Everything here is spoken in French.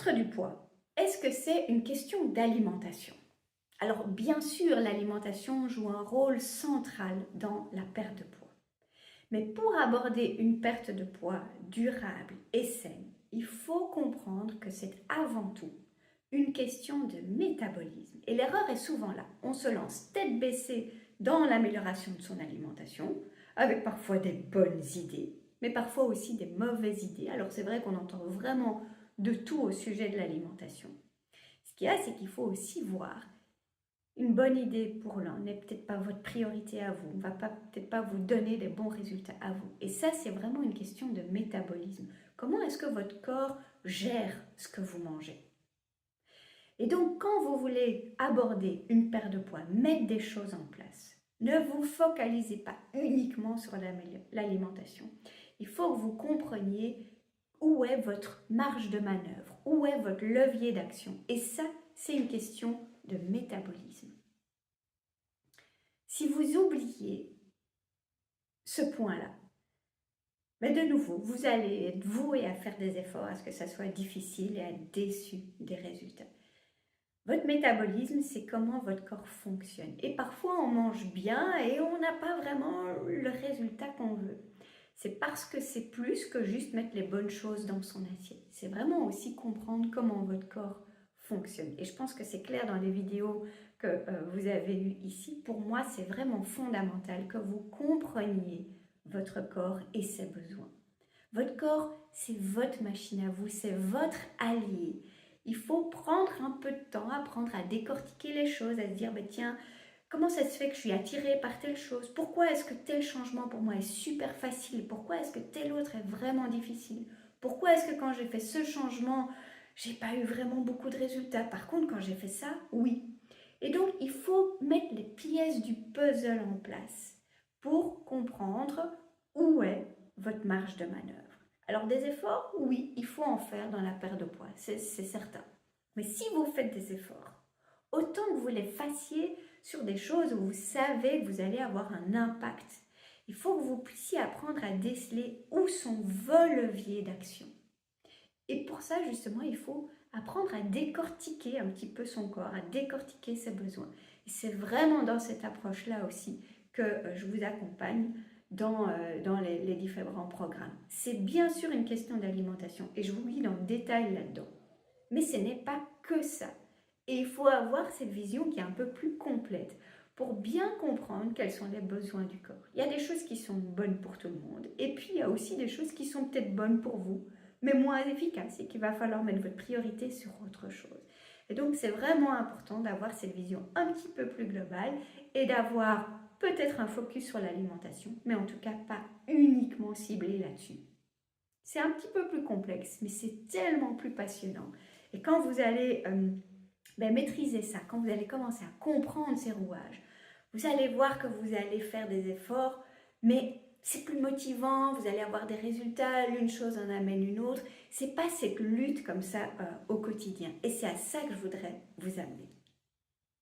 Perdre du poids, est-ce que c'est une question d'alimentation? Alors bien sûr, l'alimentation joue un rôle central dans la perte de poids. Mais pour aborder une perte de poids durable et saine, il faut comprendre que c'est avant tout une question de métabolisme. Et l'erreur est souvent là. On se lance tête baissée dans l'amélioration de son alimentation, avec parfois des bonnes idées, mais parfois aussi des mauvaises idées. Alors c'est vrai qu'on entend vraiment de tout au sujet de l'alimentation. Ce qu'il y a, c'est qu'il faut aussi voir une bonne idée pour l'un n'est peut-être pas votre priorité à vous, ne va peut-être pas vous donner des bons résultats à vous. Et ça, c'est vraiment une question de métabolisme. Comment est-ce que votre corps gère ce que vous mangez? Et donc, quand vous voulez aborder une perte de poids, mettre des choses en place, ne vous focalisez pas uniquement sur l'alimentation. Il faut que vous compreniez où est votre marge de manœuvre, où est votre levier d'action. Et ça, c'est une question de métabolisme. Si vous oubliez ce point-là, mais de nouveau, vous allez être voué à faire des efforts, à ce que ça soit difficile et à être déçu des résultats. Votre métabolisme, c'est comment votre corps fonctionne. Et parfois, on mange bien et on n'a pas vraiment le résultat qu'on veut. C'est parce que c'est plus que juste mettre les bonnes choses dans son assiette. C'est vraiment aussi comprendre comment votre corps fonctionne. Et je pense que c'est clair dans les vidéos que vous avez eues ici. Pour moi, c'est vraiment fondamental que vous compreniez votre corps et ses besoins. Votre corps, c'est votre machine à vous, c'est votre allié. Il faut prendre un peu de temps, apprendre à décortiquer les choses, à se dire, bah, tiens, comment ça se fait que je suis attirée par telle chose? Pourquoi est-ce que tel changement pour moi est super facile? Pourquoi est-ce que tel autre est vraiment difficile? Pourquoi est-ce que quand j'ai fait ce changement, j'ai pas eu vraiment beaucoup de résultats? Par contre, quand j'ai fait ça, oui. Et donc, il faut mettre les pièces du puzzle en place pour comprendre où est votre marge de manœuvre. Alors des efforts, oui, il faut en faire dans la perte de poids, c'est certain. Mais si vous faites des efforts, autant que vous les fassiez sur des choses où vous savez que vous allez avoir un impact, il faut que vous puissiez apprendre à déceler où sont vos leviers d'action. Et pour ça, justement, il faut apprendre à décortiquer un petit peu son corps, à décortiquer ses besoins. Et c'est vraiment dans cette approche-là aussi que je vous accompagne dans les différents programmes. C'est bien sûr une question d'alimentation et je vous guide en détail là-dedans. Mais ce n'est pas que ça. Et il faut avoir cette vision qui est un peu plus complète pour bien comprendre quels sont les besoins du corps. Il y a des choses qui sont bonnes pour tout le monde et puis il y a aussi des choses qui sont peut-être bonnes pour vous, mais moins efficaces et qu'il va falloir mettre votre priorité sur autre chose. Et donc c'est vraiment important d'avoir cette vision un petit peu plus globale et d'avoir peut-être un focus sur l'alimentation, mais en tout cas pas uniquement ciblé là-dessus. C'est un petit peu plus complexe, mais c'est tellement plus passionnant. Et quand vous allez maîtriser ça, quand vous allez commencer à comprendre ces rouages, vous allez voir que vous allez faire des efforts, mais c'est plus motivant, vous allez avoir des résultats, l'une chose en amène une autre. C'est pas cette lutte comme ça au quotidien. Et c'est à ça que je voudrais vous amener.